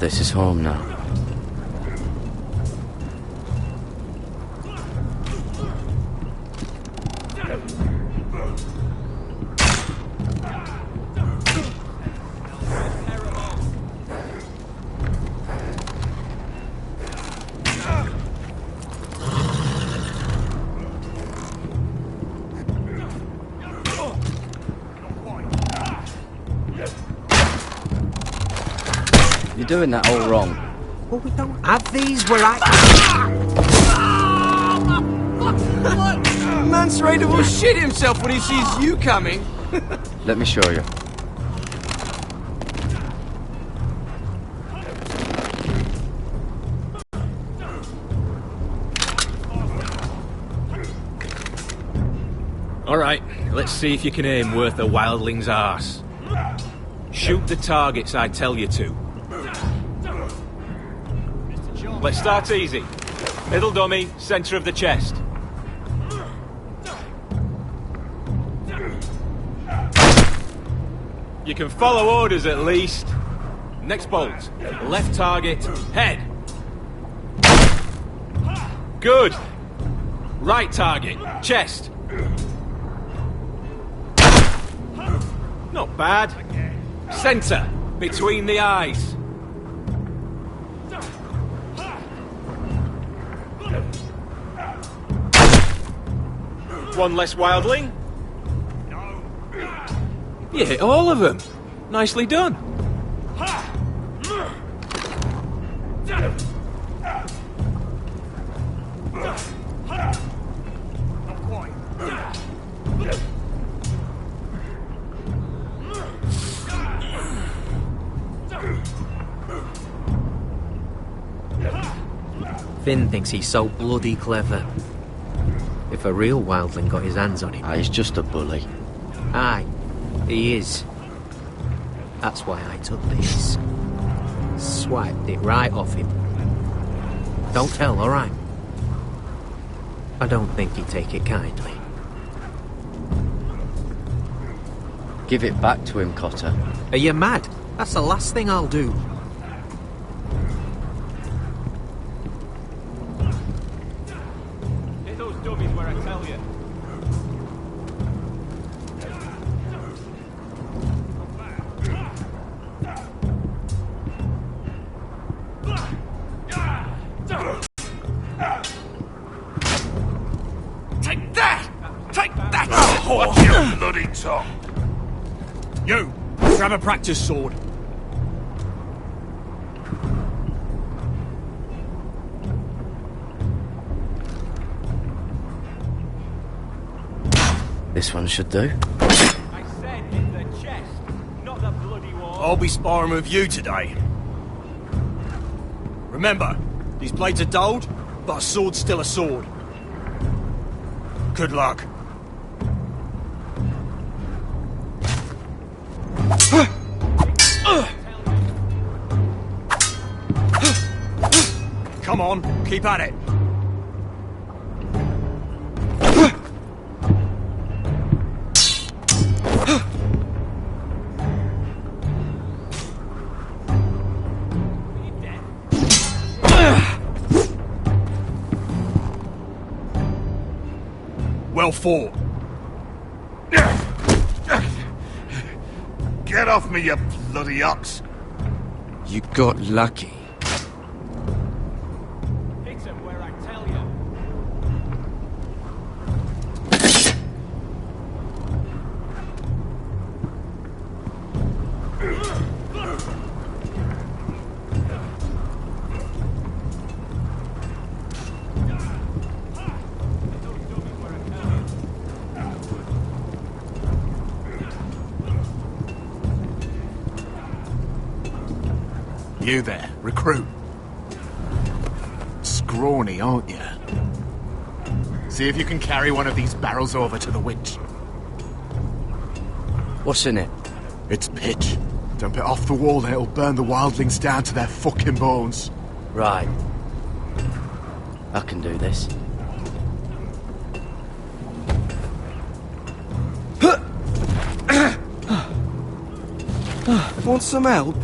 This is home now. You're doing that all wrong. Well, we don't have these where I... Man's ready to shit himself when he sees you coming. Let me show you. Alright, let's see if you can aim worth a wildling's arse. Shoot the targets I tell you to. Let's start easy. Middle dummy, centre of the chest. You can follow orders at least. Next bolt. Left target, head. Good. Right target, chest. Not bad. Centre, between the eyes. One less wildling. You hit all of them. Nicely done. Finn thinks he's so bloody clever. If a real wildling got his hands on him... Ah, he's just a bully. Aye, he is. That's why I took this. Swiped it right off him. Don't tell, alright? I don't think he'd take it kindly. Give it back to him, Cotter. Are you mad? That's the last thing I'll do. Hit those dummies where I tell you. Take that! Take that! Watch your bloody tongue! You! Grab a practice sword. This one should do. I said hit the chest, not the bloody wall. I'll be sparring with you today. Remember, these blades are dulled, but a sword's still a sword. Good luck. Come on, keep at it. Well fought. Get off me, you bloody ox! You got lucky. Hit him where I tell you. You there, recruit. Scrawny, aren't you? See if you can carry one of these barrels over to the winch. What's in it? It's pitch. Dump it off the wall and it'll burn the wildlings down to their fucking bones. Right. I can do this. Want some help?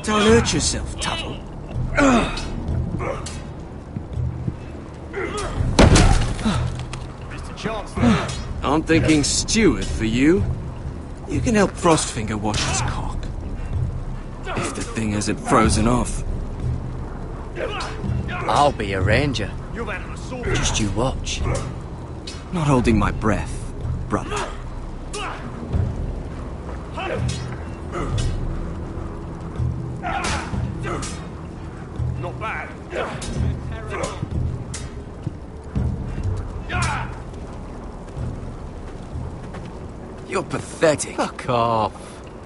Don't hurt yourself, Tuttle. I'm thinking steward for you. You can help Frostfinger wash his cock. If the thing hasn't frozen off. I'll be a ranger. Just you watch. Not holding my breath, brother. Not bad. You're pathetic. Fuck off.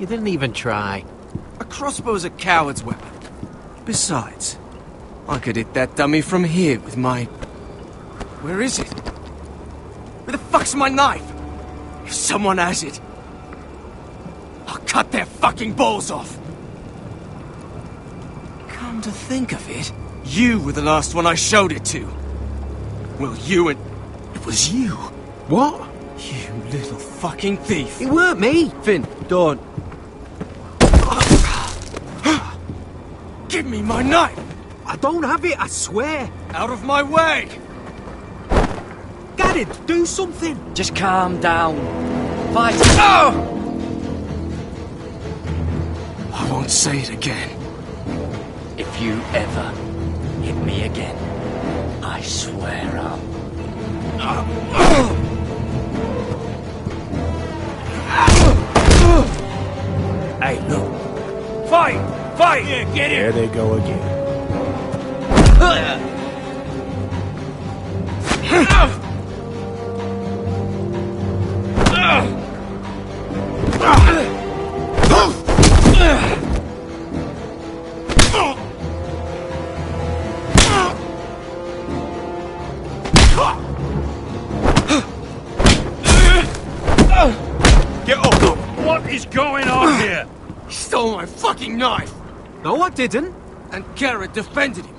You didn't even try. A crossbow's a coward's weapon. Besides, I could hit that dummy from here with my... Where is it? Where the fuck's my knife? If someone has it, I'll cut their fucking balls off. Come to think of it, you were the last one I showed it to. Well, you and... It was you. What? You little fucking thief. It weren't me. Finn, Don't. give me my knife! I don't have it, I swear. Out of my way! Get it, do something. Just calm down. Fight. Oh! I won't say it again. If you ever hit me again, I swear I'll... Hey, look. Fight! Fight! Yeah, get it! There they go again. Get up! What is going on here? He stole my fucking knife! No, I didn't. And Garrett defended him.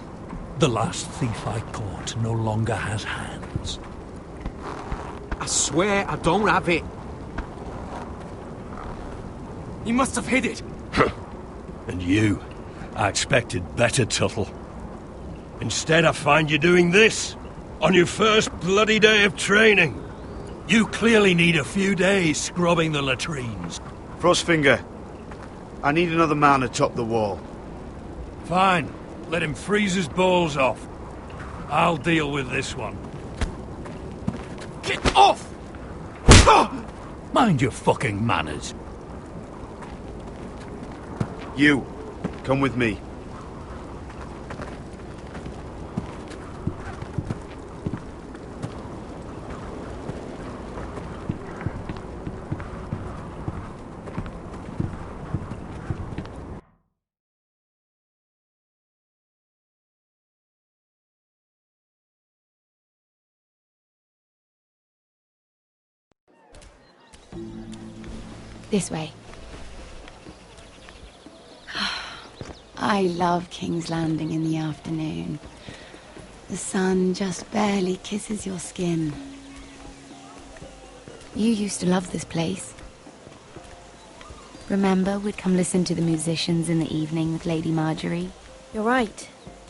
The last thief I caught no longer has hands. I swear I don't have it. He must have hid it. And you? I expected better, Tuttle. Instead, I find you doing this on your first bloody day of training. You clearly need a few days scrubbing the latrines. Frostfinger, I need another man atop the wall. Fine. Let him freeze his balls off. I'll deal with this one. Get off! Mind your fucking manners. You, come with me. This way. I love King's Landing in the afternoon. The sun just barely kisses your skin. You used to love this place. Remember, we'd come listen to the musicians in the evening with Lady Marjorie? You're right.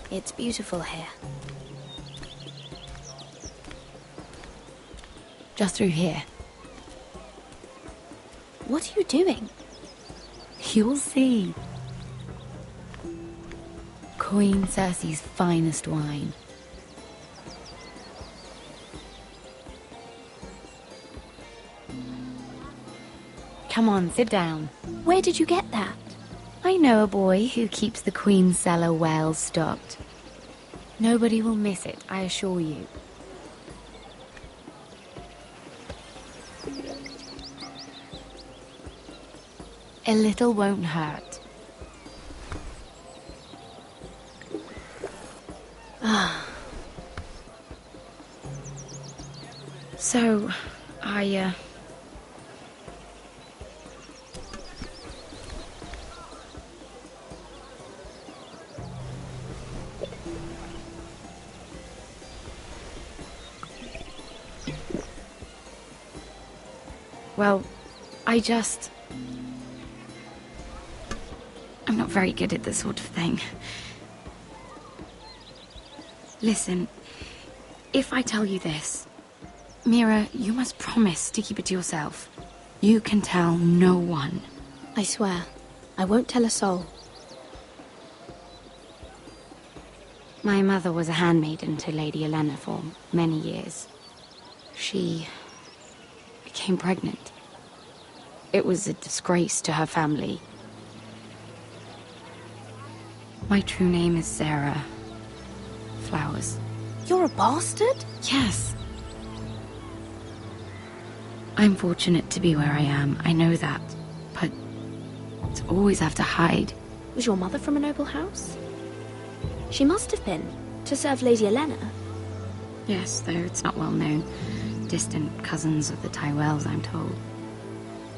It's beautiful here. Just through here. What are you doing? You'll see. Queen Cersei's finest wine. Come on, sit down. Where did you get that? I know a boy who keeps the Queen's cellar well stocked. Nobody will miss it, I assure you. A little won't hurt. So, Well, I'm not very good at this sort of thing. Listen, if I tell you this, Mira, you must promise to keep it to yourself. You can tell no one. I swear, I won't tell a soul. My mother was a handmaiden to Lady Elena for many years. She became pregnant. It was a disgrace to her family. My true name is Sarah Flowers. You're a bastard? Yes. I'm fortunate to be where I am, I know that. But to always have to hide. Was your mother from a noble house? She must have been, to serve Lady Elena. Yes, though it's not well known. Distant cousins of the Tyrells, I'm told.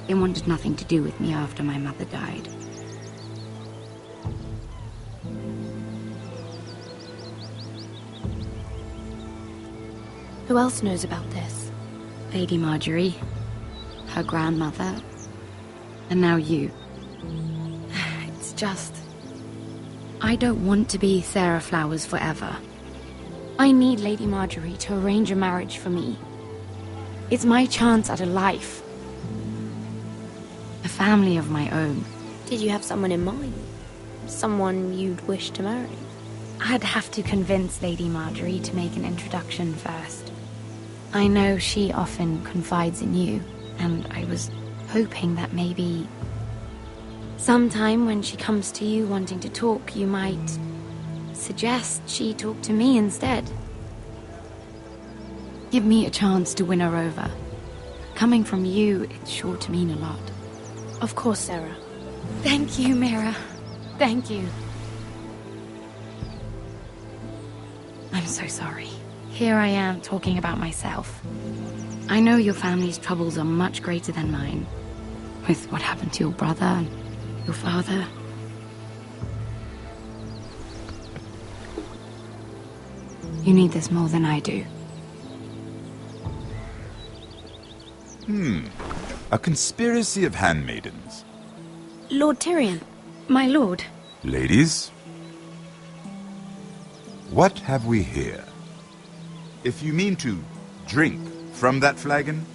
They wanted nothing to do with me after my mother died. Who else knows about this? Lady Marjorie, her grandmother, and now you. It's just... I don't want to be Sarah Flowers forever. I need Lady Marjorie to arrange a marriage for me. It's my chance at a life. A family of my own. Did you have someone in mind? Someone you'd wish to marry? I'd have to convince Lady Marjorie to make an introduction first. I know she often confides in you, and I was hoping that maybe sometime when she comes to you wanting to talk, you might suggest she talk to me instead. Give me a chance to win her over. Coming from you, it's sure to mean a lot. Of course, Sarah. Thank you, Mira. Thank you. I'm so sorry. Here I am talking about myself. I know your family's troubles are much greater than mine. With what happened to your brother and your father. You need this more than I do. A conspiracy of handmaidens. Lord Tyrion. My lord. Ladies, what have we here? If you mean to drink from that flagon,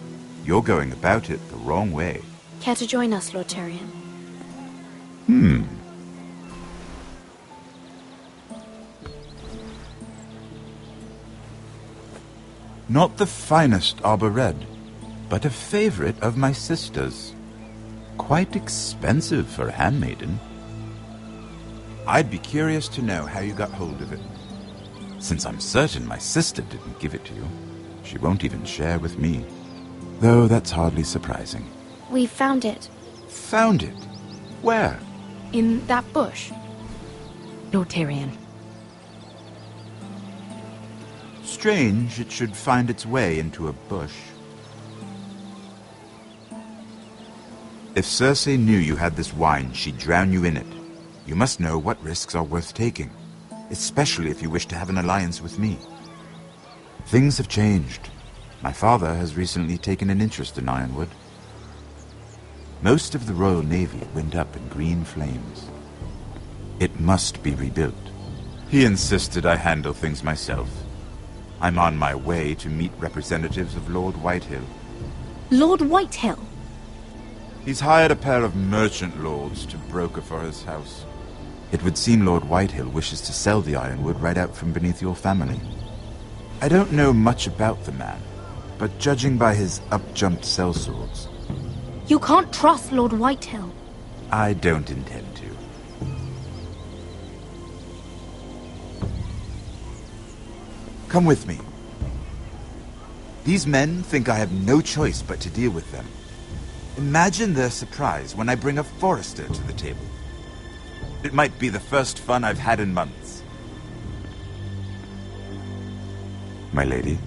you're going about it the wrong way. Care to join us, Lord Tyrion? Not the finest arbor red, but a favorite of my sister's. Quite expensive for a handmaiden. I'd be curious to know how you got hold of it. Since I'm certain my sister didn't give it to you, she won't even share with me. Though that's hardly surprising. We found it. Found it? Where? In that bush. Lord Tyrion. Strange it should find its way into a bush. If Cersei knew you had this wine, she'd drown you in it. You must know what risks are worth taking, especially if you wish to have an alliance with me. Things have changed. My father has recently taken an interest in Ironwood. Most of the Royal Navy went up in green flames. It must be rebuilt. He insisted I handle things myself. I'm on my way to meet representatives of Lord Whitehill. Lord Whitehill? He's hired a pair of merchant lords to broker for his house. It would seem Lord Whitehill wishes to sell the Ironwood right out from beneath your family. I don't know much about the man, but judging by his up-jumped sellswords, You can't trust Lord Whitehill. I don't intend to. Come with me. These men think I have no choice but to deal with them. Imagine their surprise when I bring a forester to the table. It might be the first fun I've had in months. My lady.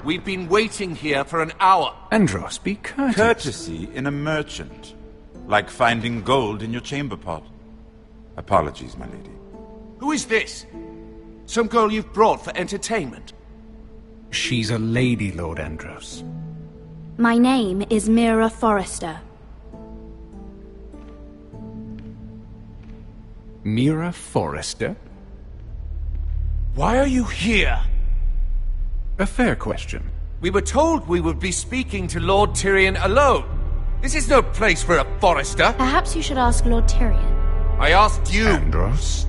We've been waiting here for an hour. Andros, be courteous. Courtesy in a merchant. Like finding gold in your chamber pot. Apologies, my lady. Who is this? Some girl you've brought for entertainment? She's a lady, Lord Andros. My name is Mira Forrester. Mira Forrester? Why are you here? A fair question. We were told we would be speaking to Lord Tyrion alone. This is no place for a Forrester. Perhaps you should ask Lord Tyrion. I asked you. Andros?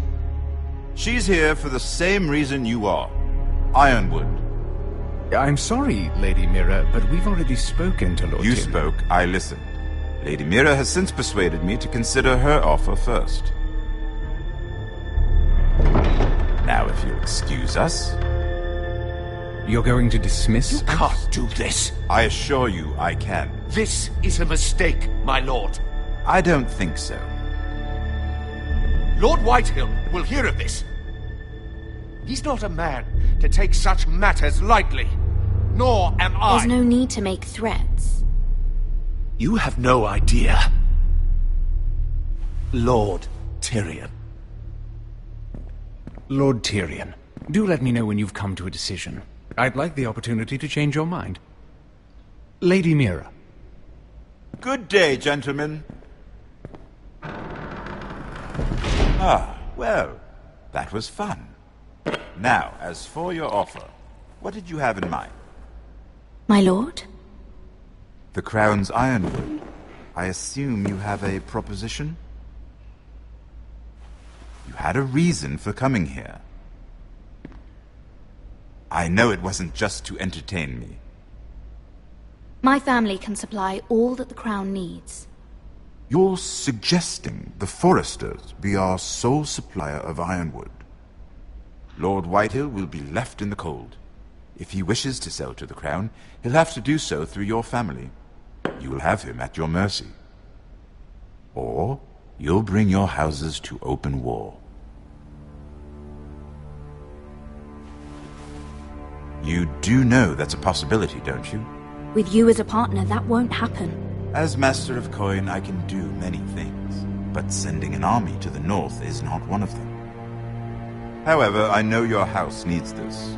She's here for the same reason you are. Ironwood. I'm sorry, Lady Mira, but we've already spoken to Lord Tyrion. You spoke, I listened. Lady Mira has since persuaded me to consider her offer first. Now, if you'll excuse us... You're going to dismiss You us? can't do this. I assure you I can. This is a mistake, my lord. I don't think so. Lord Whitehill will hear of this. He's not a man to take such matters lightly. Nor am I. There's no need to make threats. You have no idea. Lord Tyrion. Lord Tyrion, do let me know when you've come to a decision. I'd like the opportunity to change your mind. Lady Mira. Good day, gentlemen. Ah, well, that was fun. Now, as for your offer, what did you have in mind? My lord? The Crown's Ironwood. I assume you have a proposition? You had a reason for coming here. I know it wasn't just to entertain me. My family can supply all that the Crown needs. You're suggesting the Forresters be our sole supplier of ironwood. Lord Whitehill will be left in the cold. If he wishes to sell to the Crown, he'll have to do so through your family. You will have him at your mercy. Or you'll bring your houses to open war. You do know that's a possibility, don't you? With you as a partner, that won't happen. As Master of Coin, I can do many things, but sending an army to the north is not one of them. However, I know your house needs this.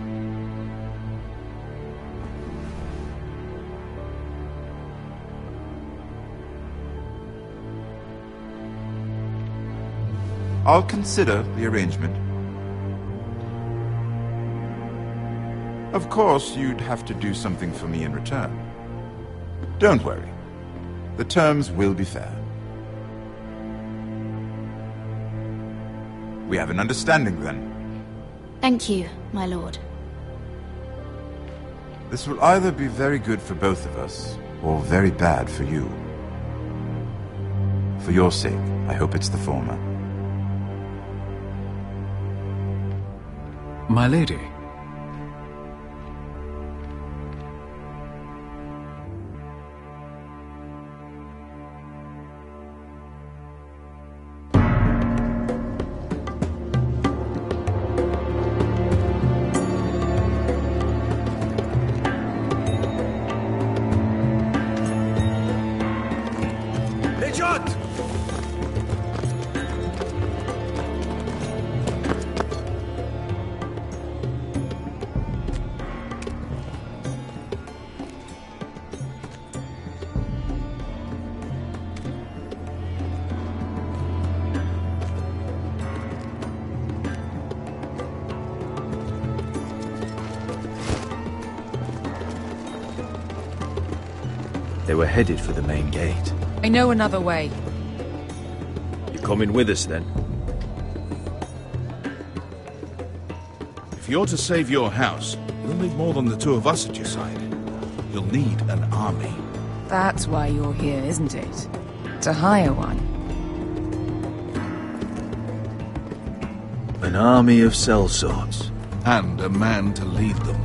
I'll consider the arrangement. Of course, you'd have to do something for me in return. Don't worry. The terms will be fair. We have an understanding, then. Thank you, my lord. This will either be very good for both of us, or very bad for you. For your sake, I hope it's the former. My lady. They were headed for the main gate. I know another way. You're coming with us, then? If you're to save your house, you'll need more than the two of us at your side. You'll need an army. That's why you're here, isn't it? To hire one. An army of sellswords. And a man to lead them.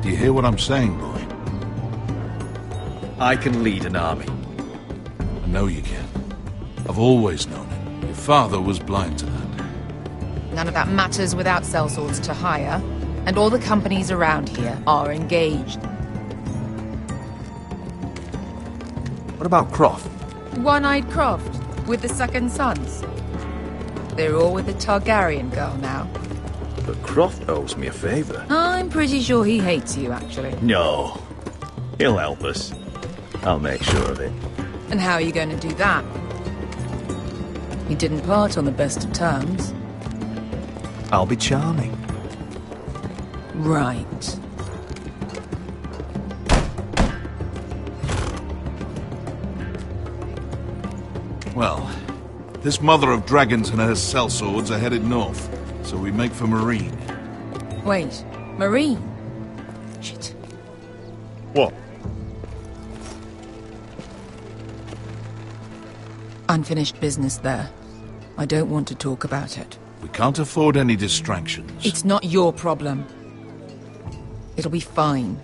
Do you hear what I'm saying, boy? I can lead an army. I know you can. I've always known it. Your father was blind to that. None of that matters without sellswords to hire. And all the companies around here are engaged. What about Croft? One-eyed Croft, with the second sons. They're all with the Targaryen girl now. But Croft owes me a favour. I'm pretty sure he hates you, actually. No. He'll help us. I'll make sure of it. And how are you going to do that? We didn't part on the best of terms. I'll be charming. Right. Well, this mother of dragons and her sellswords are headed north, so we make for Marine. Wait, Marine? Shit. What? Unfinished business there. I don't want to talk about it. We can't afford any distractions. It's not your problem. It'll be fine.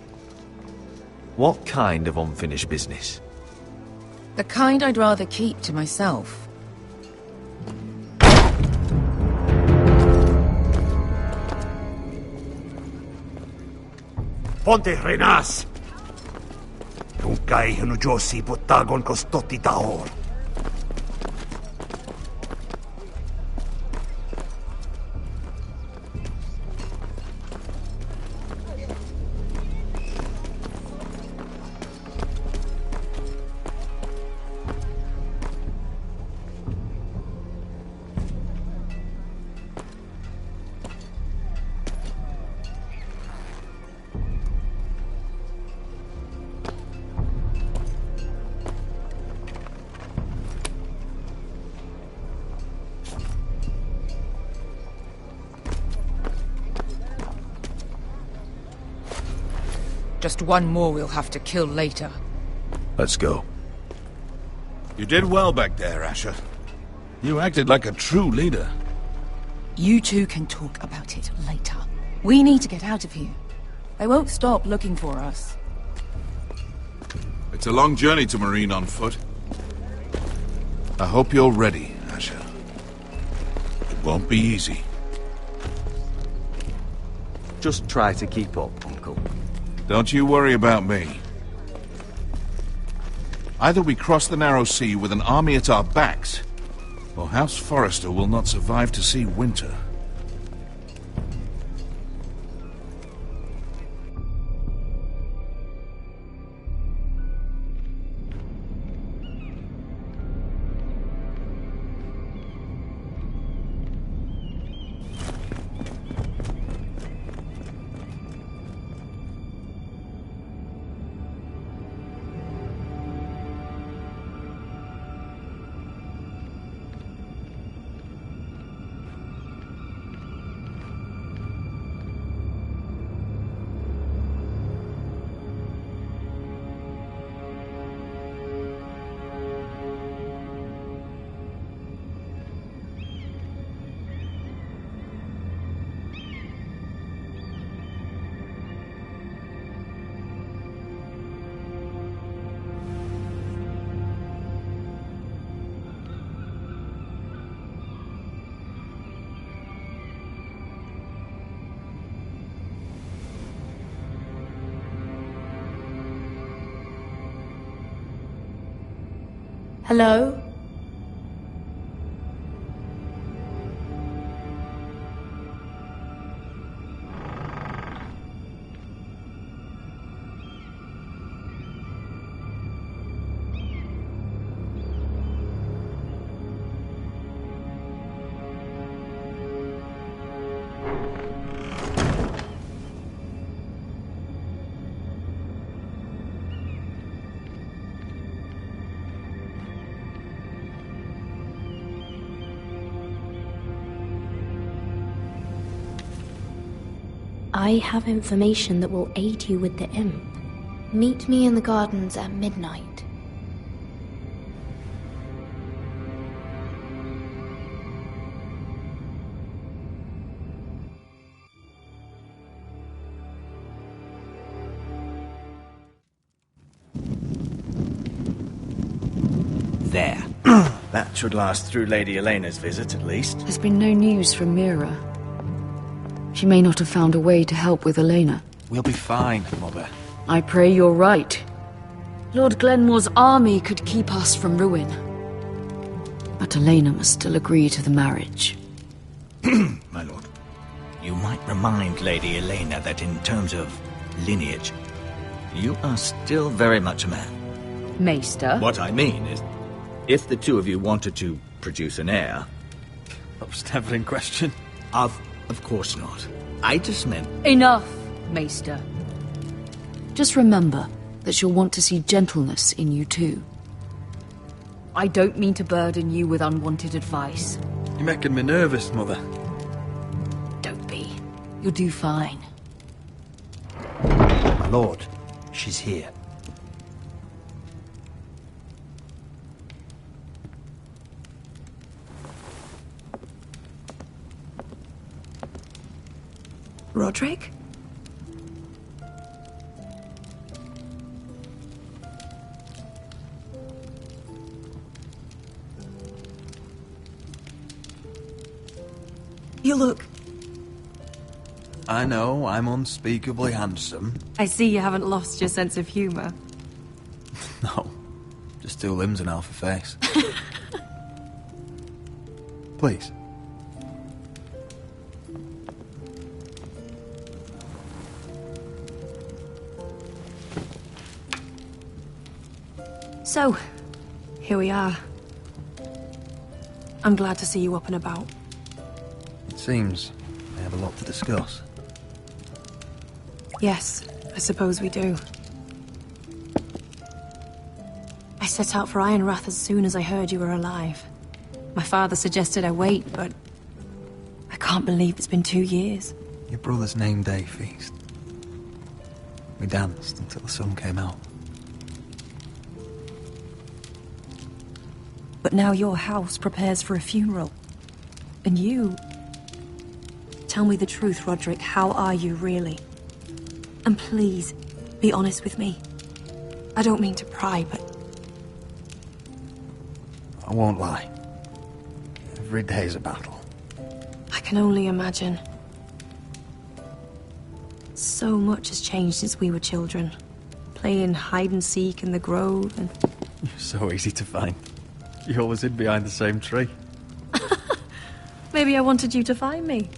What kind of unfinished business? The kind I'd rather keep to myself. Ponte Renas! Tungkai Hanujosi Potagon Kostoti Taor. Just one more we'll have to kill later. Let's go. You did well back there, Asher. You acted like a true leader. You two can talk about it later. We need to get out of here. They won't stop looking for us. It's a long journey to Marine on foot. I hope you're ready, Asher. It won't be easy. Just try to keep up, Uncle. Don't you worry about me. Either we cross the narrow sea with an army at our backs, or House Forrester will not survive to see winter. Hello? I have information that will aid you with the imp. Meet me in the gardens at midnight. There. That should last through Lady Elena's visit, at least. There's been no news from Mira. She may not have found a way to help with Elena. We'll be fine, Mother. I pray you're right. Lord Glenmore's army could keep us from ruin. But Elena must still agree to the marriage. My lord, you might remind Lady Elena that in terms of lineage, you are still very much a man. Maester? What I mean is, if the two of you wanted to produce an heir... That was never in question. Of course not. I just meant... Enough, Maester. Just remember that she'll want to see gentleness in you too. I don't mean to burden you with unwanted advice. You're making me nervous, Mother. Don't be. You'll do fine. My lord, she's here. Roderick? You look... I know, I'm unspeakably handsome. I see you haven't lost your sense of humour. No, just two limbs and half a face. Please. So, here we are. I'm glad to see you up and about. It seems we have a lot to discuss. Yes, I suppose we do. I set out for Ironrath as soon as I heard you were alive. My father suggested I wait, but I can't believe it's been 2 years. Your brother's name day feast. We danced until the sun came out. But now your house prepares for a funeral. And you... Tell me the truth, Roderick. How are you, really? And please, be honest with me. I don't mean to pry, but... I won't lie. Every day's a battle. I can only imagine. So much has changed since we were children. Playing hide-and-seek in the grove and... You're so easy to find. You always hid behind the same tree. Maybe I wanted you to find me.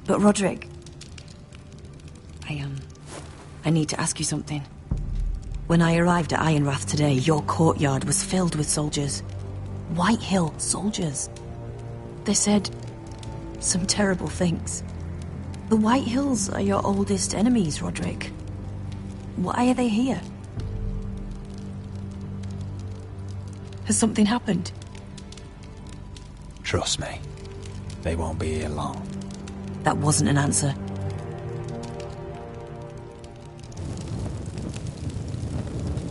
But Roderick... I need to ask you something. When I arrived at Ironrath today, your courtyard was filled with soldiers. White Hill soldiers. They said some terrible things. The White Hills are your oldest enemies, Roderick. Why are they here? Has something happened? Trust me, they won't be here long. That wasn't an answer.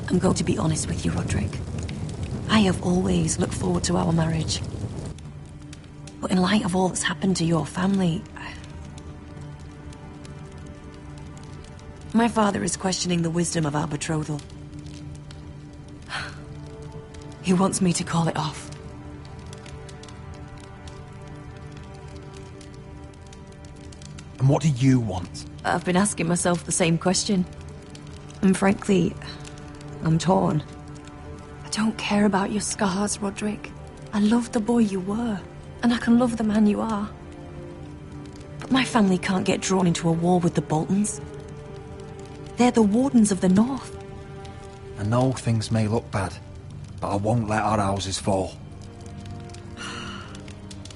I'm going to be honest with you, Roderick. I have always looked forward to our marriage. But in light of all that's happened to your family... My father is questioning the wisdom of our betrothal. He wants me to call it off. And what do you want? I've been asking myself the same question. And frankly, I'm torn. I don't care about your scars, Roderick. I love the boy you were, and I can love the man you are. But my family can't get drawn into a war with the Boltons. They're the Wardens of the North. I know things may look bad, but I won't let our houses fall.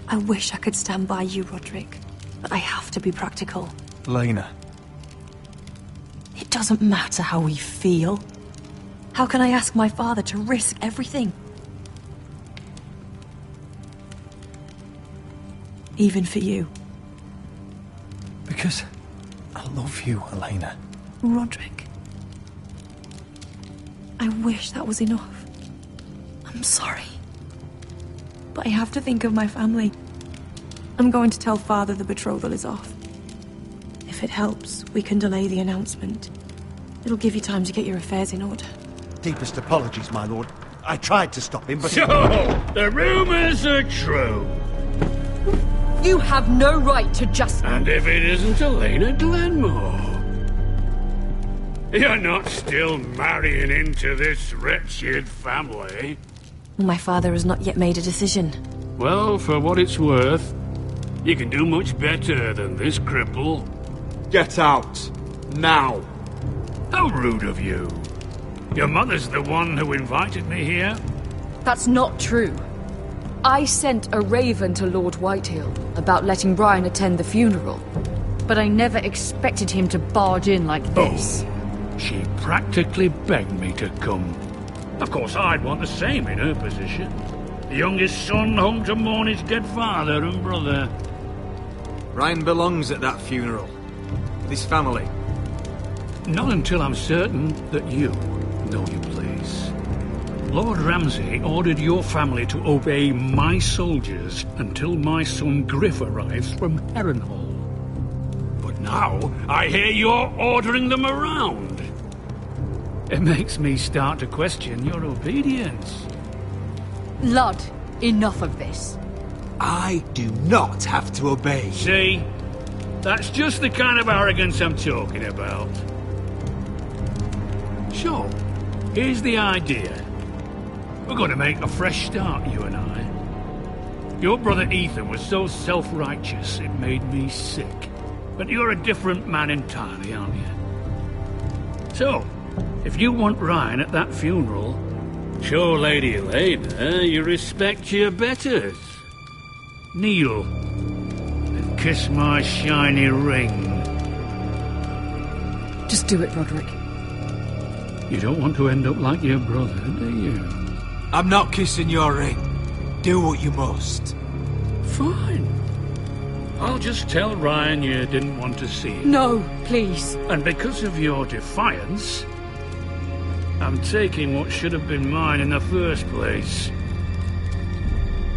I wish I could stand by you, Roderick, but I have to be practical. Lena. It doesn't matter how we feel. How can I ask my father to risk everything? Even for you. Because I love you, Elena. Roderick. I wish that was enough. I'm sorry. But I have to think of my family. I'm going to tell Father the betrothal is off. If it helps, we can delay the announcement. It'll give you time to get your affairs in order. Deepest apologies, my lord. I tried to stop him, but... So, the rumors are true. You have no right to just... And if it isn't Elena Glenmore? You're not still marrying into this wretched family? My father has not yet made a decision. Well, for what it's worth, you can do much better than this cripple. Get out. Now. How rude of you. Your mother's the one who invited me here? That's not true. I sent a raven to Lord Whitehill about letting Brian attend the funeral, but I never expected him to barge in like this. Oh, she practically begged me to come. Of course, I'd want the same in her position. The youngest son home to mourn his dead father and brother. Ryan belongs at that funeral. With his family. Not until I'm certain that you know your place. Lord Ramsay ordered your family to obey my soldiers until my son Griff arrives from Harrenhal. But now, I hear you're ordering them around. It makes me start to question your obedience. Lud, enough of this. I do not have to obey. See? That's just the kind of arrogance I'm talking about. So, here's the idea. We're going to make a fresh start, you and I. Your brother Ethan was so self-righteous it made me sick. But you're a different man entirely, aren't you? So, if you want Ryan at that funeral, show Lady Elena you respect your betters. Kneel and kiss my shiny ring. Just do it, Roderick. You don't want to end up like your brother, do you? I'm not kissing your ring. Do what you must. Fine. I'll just tell Ryan you didn't want to see him. No, please. And because of your defiance, I'm taking what should have been mine in the first place.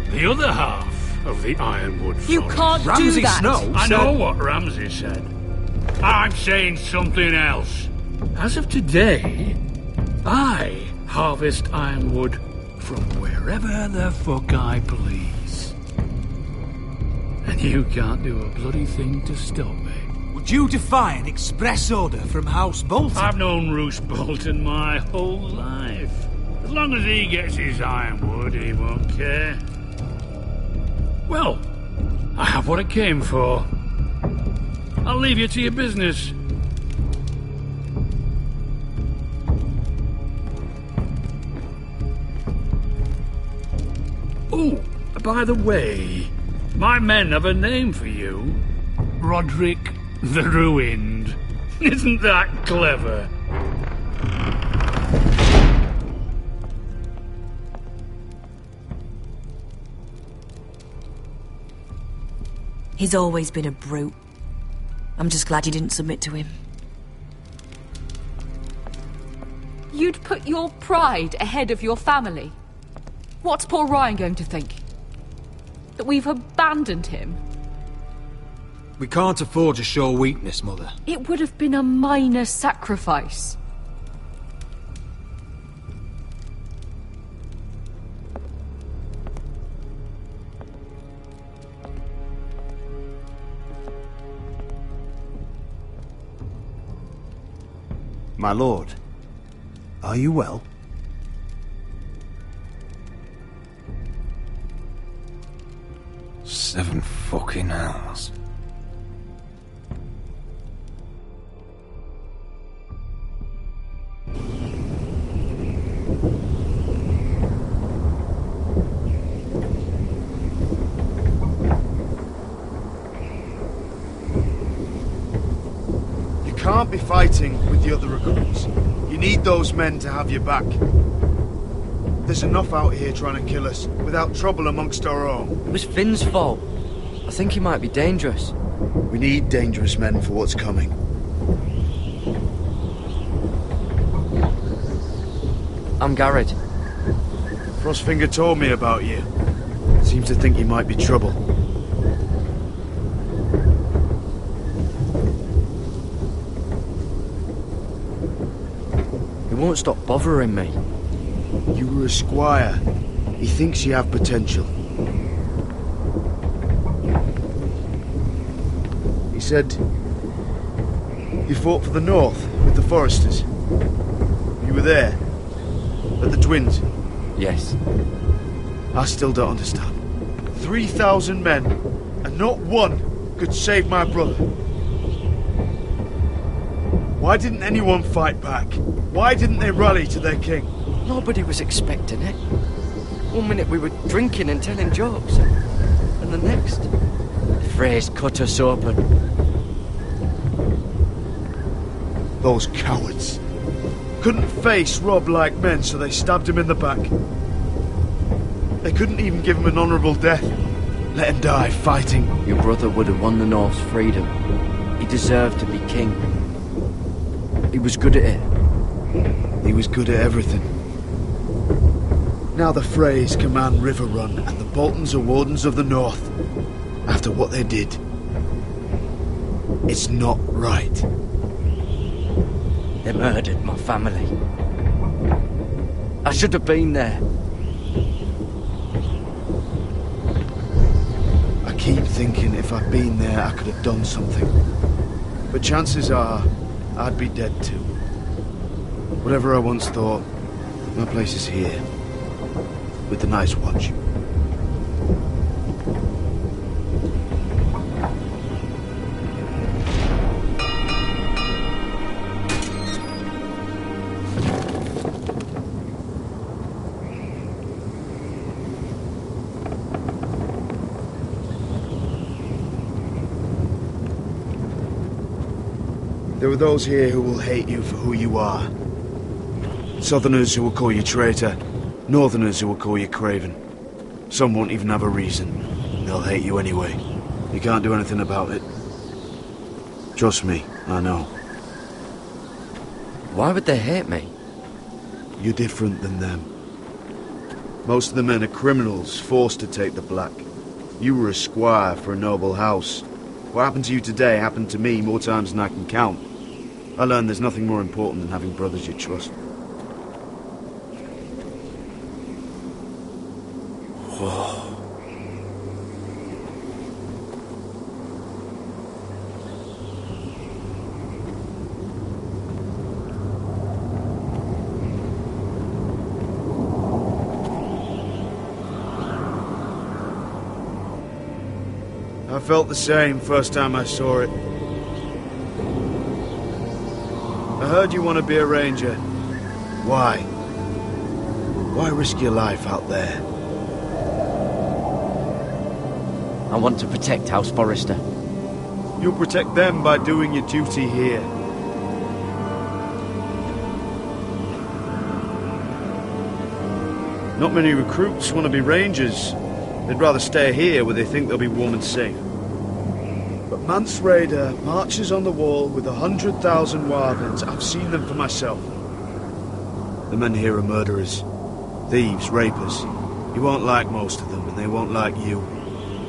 The other half of the Ironwood Forest. You can't do that. Snow I know what Ramsay said. I'm saying something else. As of today, I harvest Ironwood from wherever the fuck I please. And you can't do a bloody thing to stop me. Would you defy an express order from House Bolton? I've known Roose Bolton my whole life. As long as he gets his Ironwood, he won't care. Well, I have what I came for. I'll leave you to your business. Oh, by the way, my men have a name for you. Roderick the Ruined. Isn't that clever? He's always been a brute. I'm just glad you didn't submit to him. You'd put your pride ahead of your family. What's poor Ryan going to think? That we've abandoned him? We can't afford to show weakness, Mother. It would have been a minor sacrifice. My lord, are you well? Seven fucking hells. You can't be fighting with the other recruits. You need those men to have your back. There's enough out here trying to kill us, without trouble amongst our own. It was Finn's fault. I think he might be dangerous. We need dangerous men for what's coming. I'm Garrett. Frostfinger told me about you. Seems to think you might be trouble. He won't stop bothering me. You were a squire. He thinks you have potential. He said you fought for the North with the Foresters. You were there, at the Twins. Yes. I still don't understand. 3,000 men, and not one could save my brother. Why didn't anyone fight back? Why didn't they rally to their king? Nobody was expecting it. One minute we were drinking and telling jokes, and the next, the Freys cut us open. Those cowards. Couldn't face Rob like men, so they stabbed him in the back. They couldn't even give him an honourable death. Let him die fighting. Your brother would have won the North's freedom. He deserved to be king. He was good at it. He was good at everything. Now the Freys command River Run, and the Boltons are wardens of the North. After what they did. It's not right. They murdered my family. I should have been there. I keep thinking if I'd been there, I could have done something. But chances are, I'd be dead too. Whatever I once thought, my place is here. With the Night's Watch. There are those here who will hate you for who you are. Southerners who will call you traitor. Northerners who will call you craven. Some won't even have a reason. They'll hate you anyway. You can't do anything about it. Trust me, I know. Why would they hate me? You're different than them. Most of the men are criminals, forced to take the black. You were a squire for a noble house. What happened to you today happened to me more times than I can count. I learned there's nothing more important than having brothers you trust. I felt the same first time I saw it. I heard you want to be a ranger. Why? Why risk your life out there? I want to protect House Forrester. You'll protect them by doing your duty here. Not many recruits want to be rangers. They'd rather stay here where they think they'll be warm and safe. But Mance Rayder marches on the wall with 100,000 wildlings. I've seen them for myself. The men here are murderers. Thieves, rapers. You won't like most of them, and they won't like you.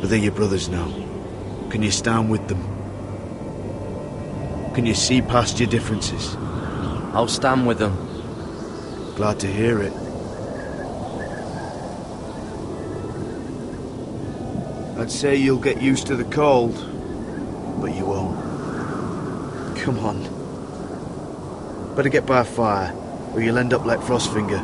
But they're your brothers now. Can you stand with them? Can you see past your differences? I'll stand with them. Glad to hear it. I'd say you'll get used to the cold, but you won't. Come on. Better get by a fire, or you'll end up like Frostfinger.